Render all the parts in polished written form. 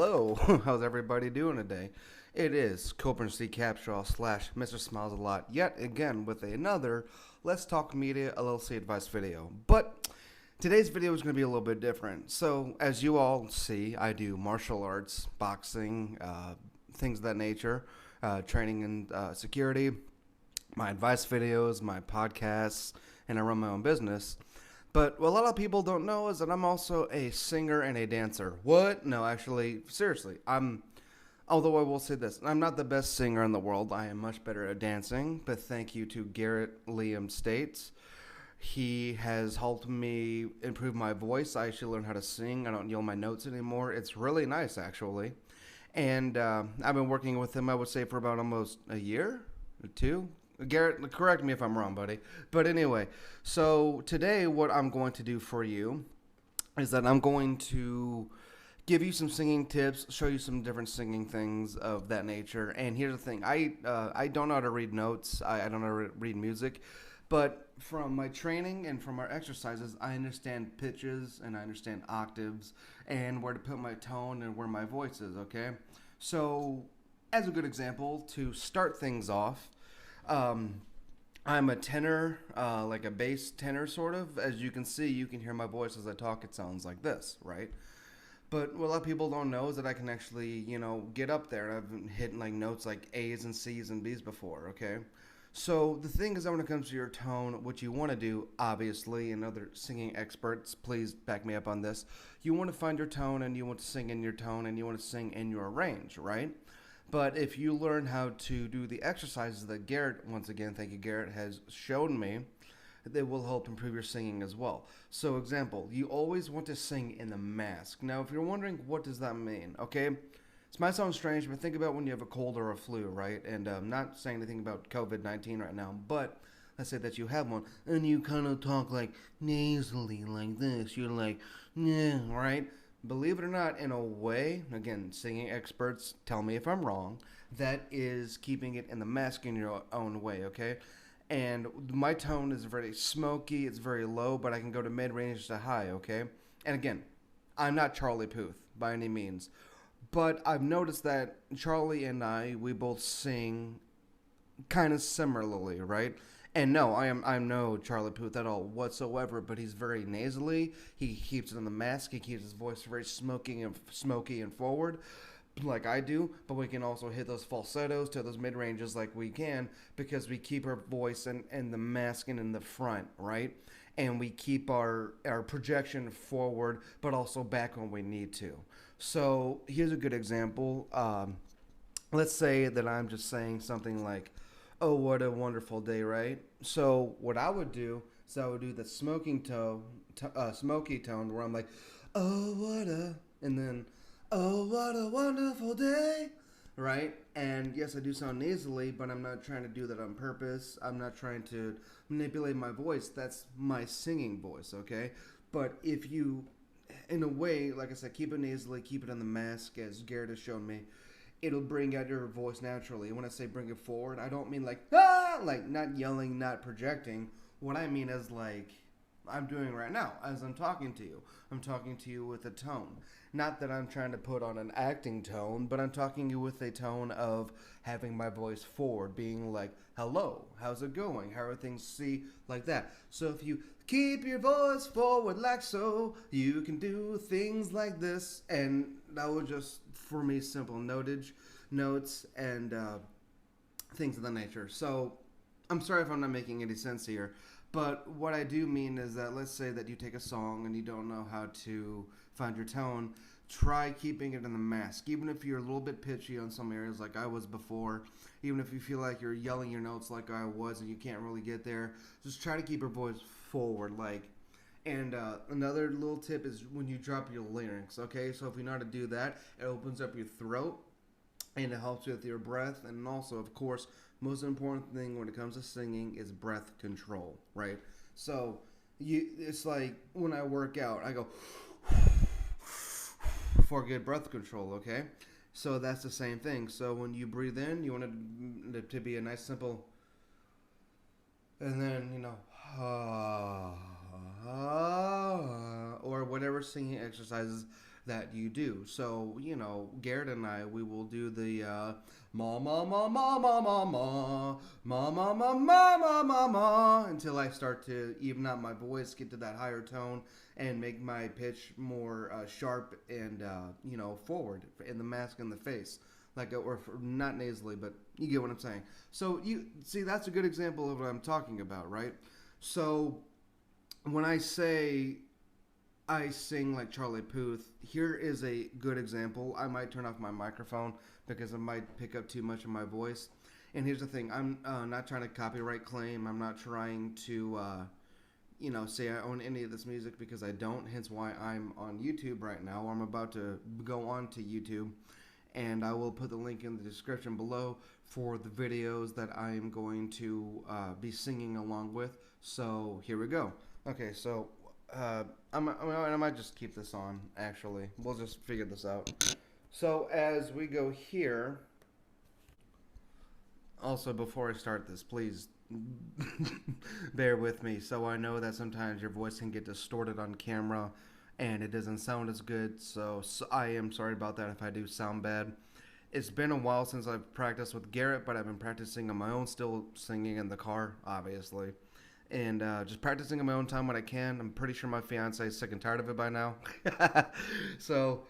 Hello, how's everybody doing today? It is Coburn C. Capshaw / Mr. Smiles a Lot yet again with another Let's Talk Media LLC advice video. But today's video is going to be a little bit different. So, as you all see, I do martial arts, boxing, things of that nature, training and security, my advice videos, my podcasts, and I run my own business. But what a lot of people don't know is that I'm also a singer and a dancer. What? No, actually, seriously, although I will say this, I'm not the best singer in the world. I am much better at dancing, but thank you to Garrett Liam States. He has helped me improve my voice. I actually learned how to sing. I don't yell my notes anymore. It's really nice, actually. And I've been working with him, I would say, for about almost a year or two. Garrett, correct me if I'm wrong, buddy. But anyway, so today what I'm going to do for you is that I'm going to give you some singing tips, show you some different singing things of that nature. And here's the thing, I don't know how to read notes. I don't know how to read music. But from my training and from our exercises, I understand pitches and I understand octaves and where to put my tone and where my voice is, okay? So as a good example, to start things off, I'm a tenor, like a bass tenor sort of. As you can see, you can hear my voice as I talk. It sounds like this, right? But what a lot of people don't know is that I can actually, get up there. I've hit like notes like A's and C's and B's before, okay? So the thing is that when it comes to your tone, what you want to do, obviously, and other singing experts, please back me up on this, you want to find your tone and you want to sing in your tone and you want to sing in your range, right? But if you learn how to do the exercises that Garrett, once again, thank you Garrett, has shown me, they will help improve your singing as well. So example, you always want to sing in the mask. Now if you're wondering what does that mean, okay, this might sound strange, but think about when you have a cold or a flu, right? And I'm not saying anything about COVID-19 right now, but let's say that you have one, and you kind of talk like nasally like this, you're like, yeah, right? Believe it or not, in a way, again, singing experts tell me if I'm wrong, that is keeping it in the mask in your own way, okay? And my tone is very smoky, it's very low, but I can go to mid-range to high, okay? And again, I'm not Charlie Puth by any means, but I've noticed that Charlie and we both sing kind of similarly, right? And no, I'm no Charlie Puth at all whatsoever, but he's very nasally. He keeps it in the mask. He keeps his voice very smoky and forward, like I do. But we can also hit those falsettos to those mid ranges like we can because we keep our voice in the mask and in the front, right? And we keep our projection forward, but also back when we need to. So here's a good example. Let's say that I'm just saying something like, oh, what a wonderful day, right? So what I would do is I would do the smoky tone where I'm like, oh, what a, and then, oh, what a wonderful day, right? And yes, I do sound nasally, but I'm not trying to do that on purpose. I'm not trying to manipulate my voice. That's my singing voice, okay? But if you, in a way, like I said, keep it nasally, keep it on the mask, as Garrett has shown me, it'll bring out your voice naturally. When I say bring it forward, I don't mean like, ah, like not yelling, not projecting. What I mean is like I'm doing right now as I'm talking to you. I'm talking to you with a tone. Not that I'm trying to put on an acting tone, but I'm talking to you with a tone of having my voice forward, being like, hello, how's it going? How are things? See, like that. So if you keep your voice forward like so, you can do things like this. And that was just, for me, simple notes, and things of that nature. So I'm sorry if I'm not making any sense here. But what I do mean is that let's say that you take a song and you don't know how to find your tone, try keeping it in the mask. Even if you're a little bit pitchy on some areas like I was before, even if you feel like you're yelling your notes like I was and you can't really get there, just try to keep your voice forward. And another little tip is when you drop your larynx, okay? So if you know how to do that, it opens up your throat and it helps with your breath. And also, of course, most important thing when it comes to singing is breath control, right? So it's like when I work out, I go for good breath control, okay? So that's the same thing. So when you breathe in, you want it to be a nice simple, and then, or whatever singing exercises that you do. So, you know, Garrett and I, we will do the ma ma ma ma ma ma ma ma ma ma ma ma ma ma until I start to even out my voice, get to that higher tone, and make my pitch more sharp and, you know, forward in the mask and the face. Like, or not nasally, but you get what I'm saying. So, you see, that's a good example of what I'm talking about, right? So, when I say I sing like Charlie Puth, here is a good example. I might turn off my microphone because it might pick up too much of my voice. And here's the thing. I'm not trying to copyright claim. I'm not trying to, you know, say I own any of this music because I don't. Hence why I'm on YouTube right now. I'm about to go on to YouTube. And I will put the link in the description below for the videos that I am going to be singing along with. So here we go. Okay, so I might just keep this on, actually. We'll just figure this out. So as we go here, also before I start this, please bear with me. So I know that sometimes your voice can get distorted on camera and it doesn't sound as good, so I am sorry about that if I do sound bad. It's been a while since I've practiced with Garrett, but I've been practicing on my own, still singing in the car, obviously. And just practicing on my own time when I can. I'm pretty sure my fiance is sick and tired of it by now. So,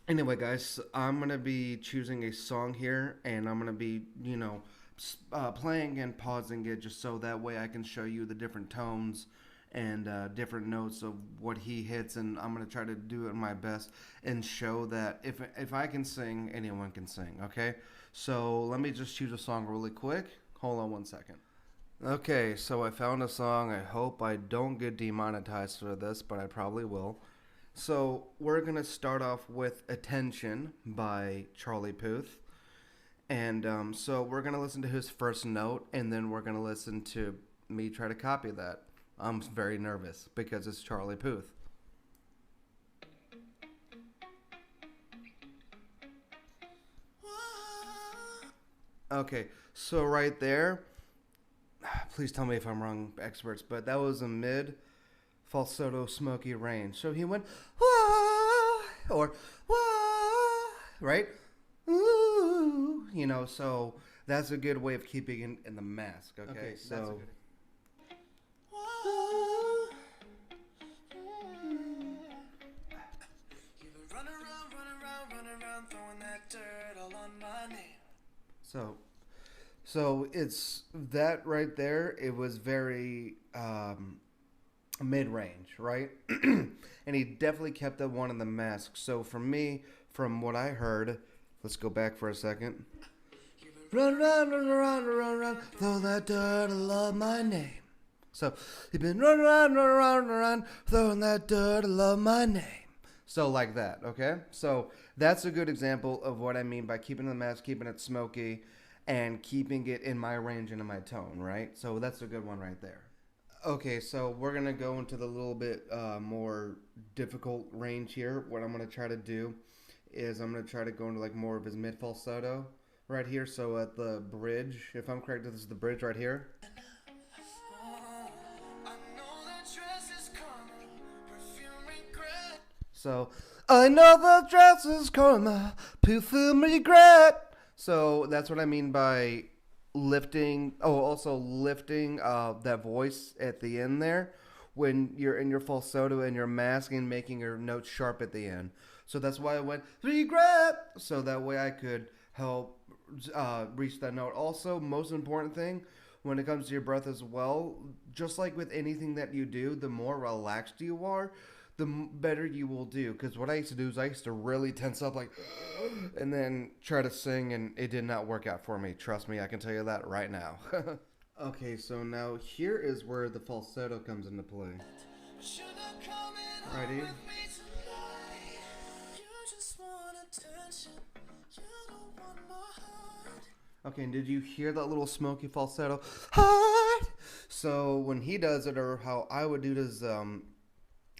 anyway, guys, I'm going to be choosing a song here, and I'm going to be, you know, playing and pausing it just so that way I can show you the different tones and different notes of what he hits, and I'm going to try to do it my best and show that if I can sing, anyone can sing, okay? So let me just choose a song really quick. Hold on one second. Okay, so I found a song. I hope I don't get demonetized for this, but I probably will. So we're going to start off with Attention by Charlie Puth. And so we're going to listen to his first note, and then we're going to listen to me try to copy that. I'm very nervous because it's Charlie Puth. Okay, so right there, please tell me if I'm wrong, experts, but that was a mid falsetto smoky range. So he went, wah, or wah, right? Ooh, you know, so that's a good way of keeping it in the mask, okay? So So it's that right there. It was very mid-range, right? And he definitely kept that one in the mask. So for me, from what I heard, let's go back for a second. Run, run, run, run, run, run, throw that dirt all on my name. So you've been run, run, run, run, run, throwing that dirt all on my name. So like that, okay? So that's a good example of what I mean by keeping the mask, keeping it smoky, and keeping it in my range and in my tone, right? So that's a good one right there. Okay, so we're going to go into the little bit more difficult range here. What I'm going to try to do is I'm going to try to go into like more of his mid falsetto right here. So at the bridge, if I'm correct, this is the bridge right here. So, I know the dress is karma, perfume regret. So that's what I mean by lifting. Oh, also lifting that voice at the end there when you're in your falsetto and you're masking, making your notes sharp at the end. So that's why I went regret. So that way I could help reach that note. Also, most important thing when it comes to your breath as well, just like with anything that you do, the more relaxed you are, the better you will do. Because what I used to do is I used to really tense up like and then try to sing, and it did not work out for me. Trust me, I can tell you that right now. Okay, so now here is where the falsetto comes into play. Ready? Okay, and did you hear that little smoky falsetto? Heart! So when he does it, or how I would do it is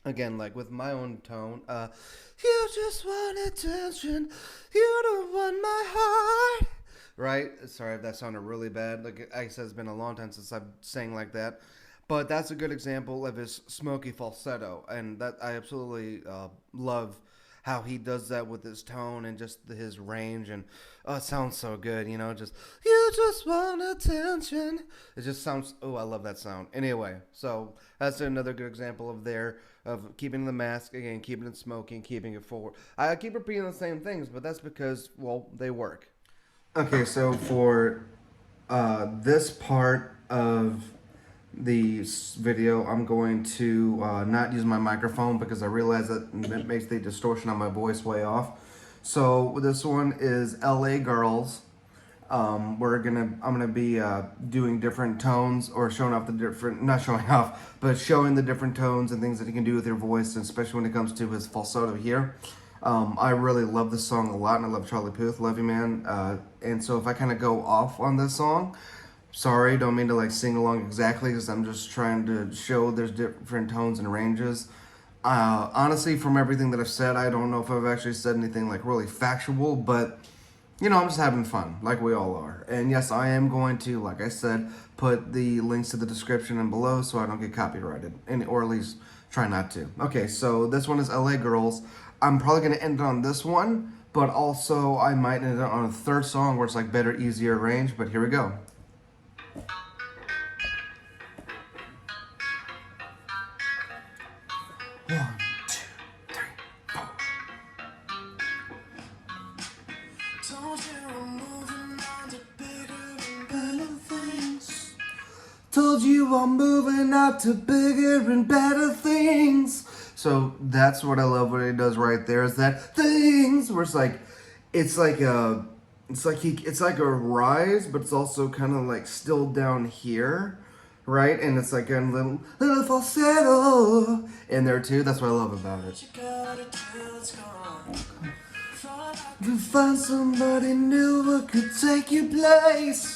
again, like with my own tone, you just want attention, you don't want my heart. Right? Sorry if that sounded really bad. Like I said, it's been a long time since I've sang like that. But that's a good example of his smoky falsetto, and that I absolutely love how he does that with his tone and just his range, and it sounds so good, you know. Just you just want attention. It just sounds. Oh, I love that sound. Anyway, so that's another good example of keeping the mask again, keeping it smoky, and keeping it forward. I keep repeating the same things, but that's because they work. Okay, so for this part of the video, I'm going to not use my microphone because I realize that it makes the distortion on my voice way off. So this one is LA Girls. I'm gonna be doing different tones, or showing off the different, not showing off, but showing the different tones and things that he can do with your voice, especially when it comes to his falsetto here. I really love this song a lot, and I love Charlie Puth, love you man. And so if I kind of go off on this song, sorry, don't mean to like sing along exactly, because I'm just trying to show there's different tones and ranges. Honestly, from everything that I've said, I don't know if I've actually said anything like really factual, but you know, I'm just having fun, like we all are. And yes, I am going to, like I said, put the links to the description and below so I don't get copyrighted, or at least try not to. Okay, so this one is LA Girls. I'm probably going to end it on this one, but also I might end it on a third song where it's like better, easier range, but here we go. One, two, three, four. Told you I'm moving on to bigger and better things. So that's what I love what he does right there, is that things where it's like a rise, but it's also kind of like still down here, right? And it's like a little falsetto in there too. That's what I love about it. To find somebody new who could take your place.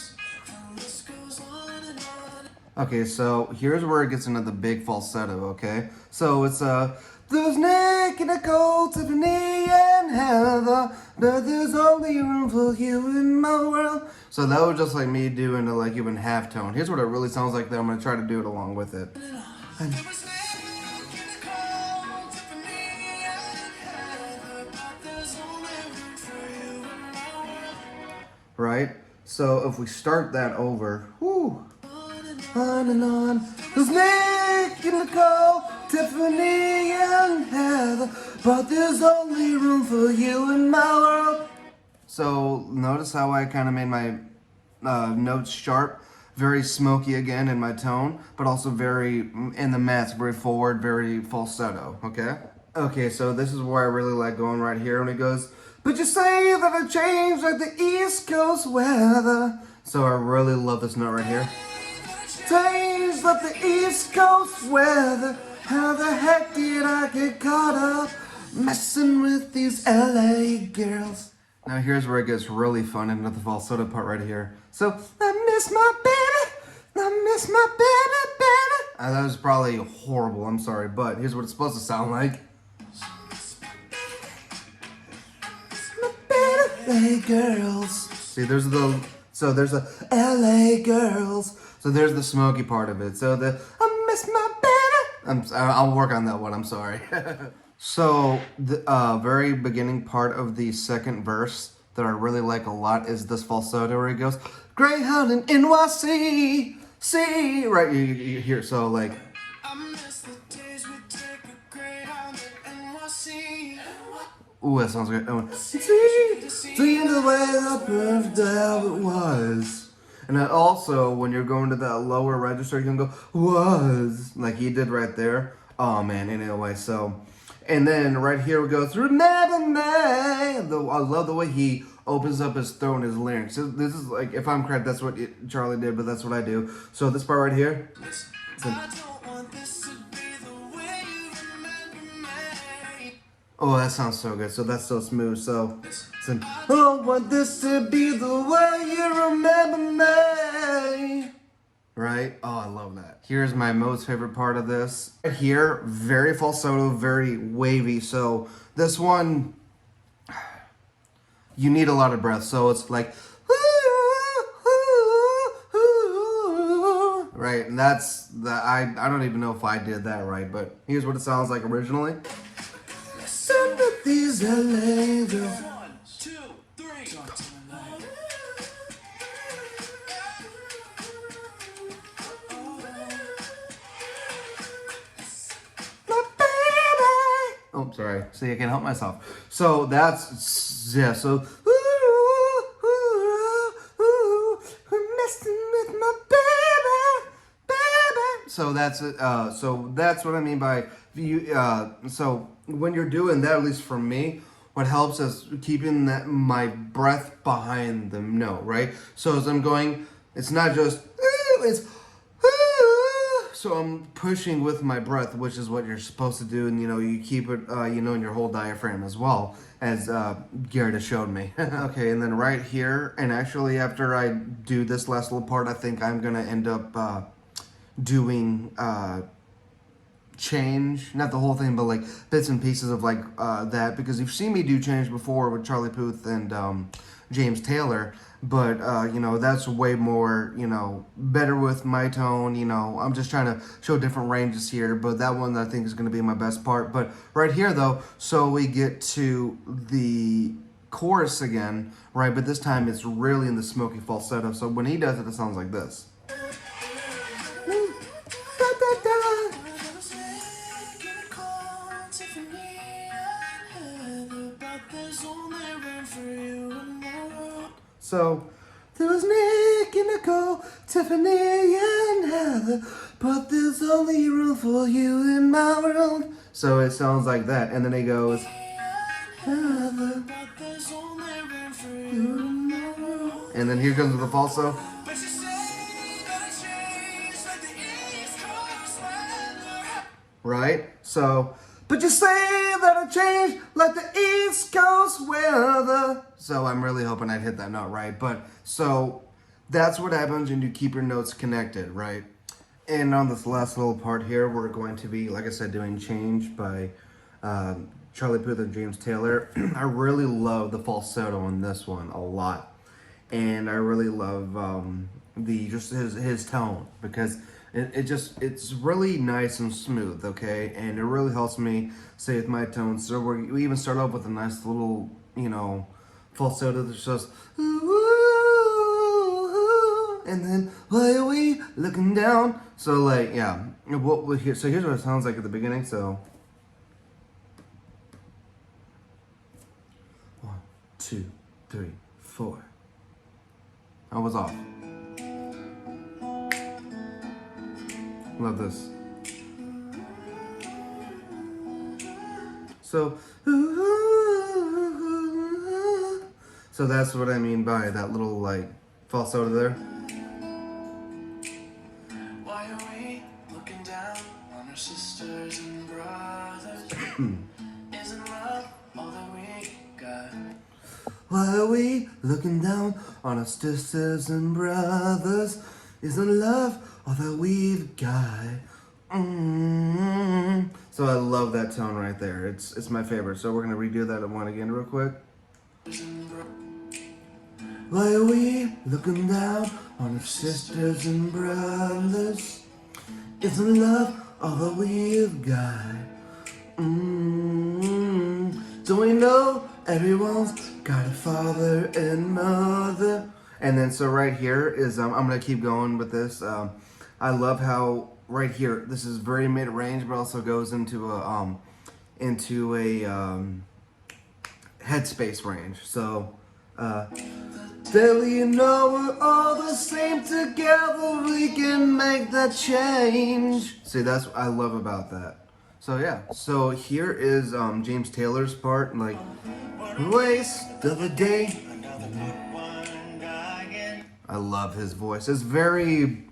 Okay, so here's where it gets into the big falsetto, okay? So it's there's Nick and Nicole, Tiffany and Heather, but there's only room for you in my world. So that was just like me doing the like even half tone. Here's what it really sounds like, though. I'm gonna try to do it along with it. Right? So if we start that over, whoo. On and on. There's Nick and Nicole, Tiffany and Heather, but there's only room for you in my world. So notice how I kind of made my notes sharp, very smoky again in my tone, but also very in the mask, very forward, very falsetto. Okay. Okay. So this is where I really like going right here when it goes. But you say that I changed like the East Coast weather. So I really love this note right here. Changed like the East Coast weather. How the heck did I get caught up messing with these LA girls? Now here's where it gets really fun into the falsetto part right here. So, I miss my baby, I miss my baby, baby. That was probably horrible, I'm sorry, but here's what it's supposed to sound like. LA girls. See, there's the LA girls. So there's the smoky part of it. So I miss my baby. I'll work on that one. I'm sorry. So the very beginning part of the second verse that I really like a lot is this falsetto where it goes, Greyhound in NYC, see, right? You hear so like. I miss the days we take a Greyhound in NYC. Ooh, that sounds great. See the way the perfect it was. And then also, when you're going to that lower register, you can go, was, like he did right there. Oh, man, anyway, so. And then right here we go through Never May. I love the way he opens up his throat and his larynx. This is like, if I'm correct, that's what Charlie did, but that's what I do. So this part right here. Oh, that sounds so good. So that's so smooth. So, I don't want this to be the way you remember me. Right? Oh, I love that. Here's my most favorite part of this. Right here, very falsetto, very wavy. So this one, you need a lot of breath. So it's like, right? right? And that's the I don't even know if I did that right, but here's what it sounds like originally. Sympathy's a angel. 1, 2, 3. Oh, sorry. See, I can't help myself. So that's, yeah, so, messing with my baby. So that's what I mean by, so when you're doing that, at least for me, what helps is keeping my breath behind the note, right? So as I'm going, it's not just, it's, so I'm pushing with my breath, which is what you're supposed to do, and you keep it, in your whole diaphragm as well, as Garrett has showed me. Okay, and then right here, and actually after I do this last little part, I think I'm gonna end up doing change, not the whole thing, but like bits and pieces of like that, because you've seen me do change before with Charlie Puth and James Taylor. But, that's way more, better with my tone, I'm just trying to show different ranges here, but that one I think is going to be my best part. But right here, though, so we get to the chorus again, right? But this time it's really in the smoky falsetto. So when he does it, it sounds like this. So, there was Nick and Nicole, Tiffany and Heather, but there's only room for you in my world. So it sounds like that, and then he goes, Heather, and then here comes the falsetto. Right? So, but you say that I changed like the East Coast weather. So I'm really hoping I'd hit that note right. But so that's what happens when you keep your notes connected, right? And on this last little part here, we're going to be, like I said, doing Change by Charlie Puth and James Taylor. I really love the falsetto on this one a lot. And I really love his tone, because it's really nice and smooth, okay? And it really helps me stay with my tone. So we even start off with a nice little, falsetto that says, and then, why are we looking down? So like, yeah, so here's what it sounds like at the beginning, so. 1, 2, 3, 4. I was off. Love this. So that's what I mean by that little like falsetto there. Why are we looking down on our sisters and brothers? Isn't love all that we got? Why are we looking down on our sisters and brothers? Isn't love all that we've got? So I love that tone right there. It's my favorite. So we're gonna redo that one again real quick. Why are we looking down on our sisters and brothers? Isn't love all that we've got? Don't we know everyone's got a father and mother? And then so right here is, I'm going to keep going with this. I love how right here, this is very mid-range, but also goes into a headspace range. So, Deli, you know we're all the same, together we can make that change. See, that's what I love about that. So yeah, so here is James Taylor's part, like, waste of a day. I love his voice. It's very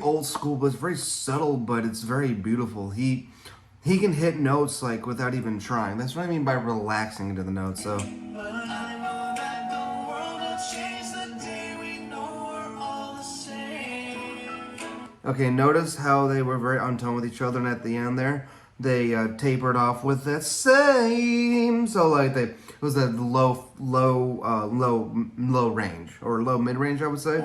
old school, but it's very subtle, but it's very beautiful. He can hit notes like without even trying. That's what I mean by relaxing into the notes. So okay, notice how they were very on tone with each other, and at the end there, they tapered off with that same. So like it was that low range or low mid range, I would say.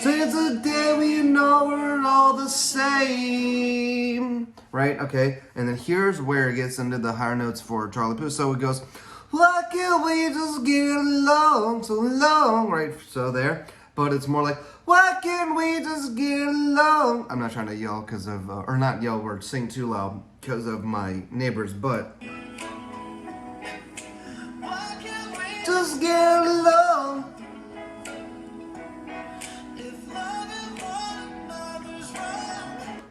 Since the day we know we're all the same, right? Okay, and then here's where it gets into the higher notes for Charlie Puth. So it goes, why can't we just get along so long, right? So there, but it's more like, why can't we just get along? I'm not trying to yell because of, or not yell or sing too loud because of my neighbors, but just get along.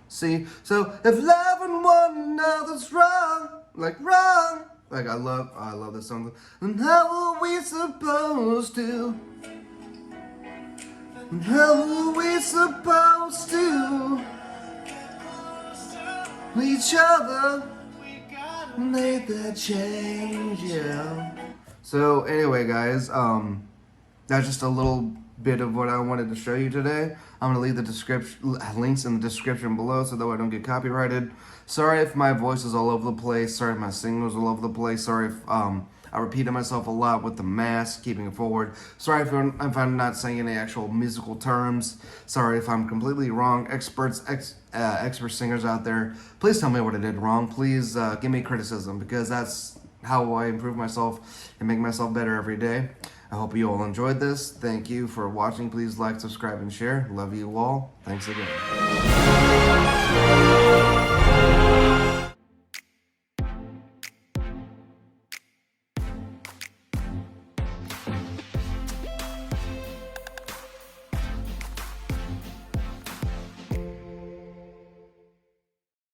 See, so if loving one another's wrong, like I love this song. And how are we supposed to? And how are we supposed to? Each other make that change, yeah. So anyway, guys, that's just a little bit of what I wanted to show you today. I'm gonna leave the links in the description below so that I don't get copyrighted. Sorry if my voice is all over the place. Sorry if my singing was all over the place. Sorry if I repeated myself a lot with the mask, keeping it forward. Sorry if I'm not saying any actual musical terms. Sorry if I'm completely wrong. Expert singers out there, please tell me what I did wrong. Please give me criticism, because that's how I improve myself and make myself better every day. I hope you all enjoyed this. Thank you for watching. Please like, subscribe, and share. Love you all. Thanks again.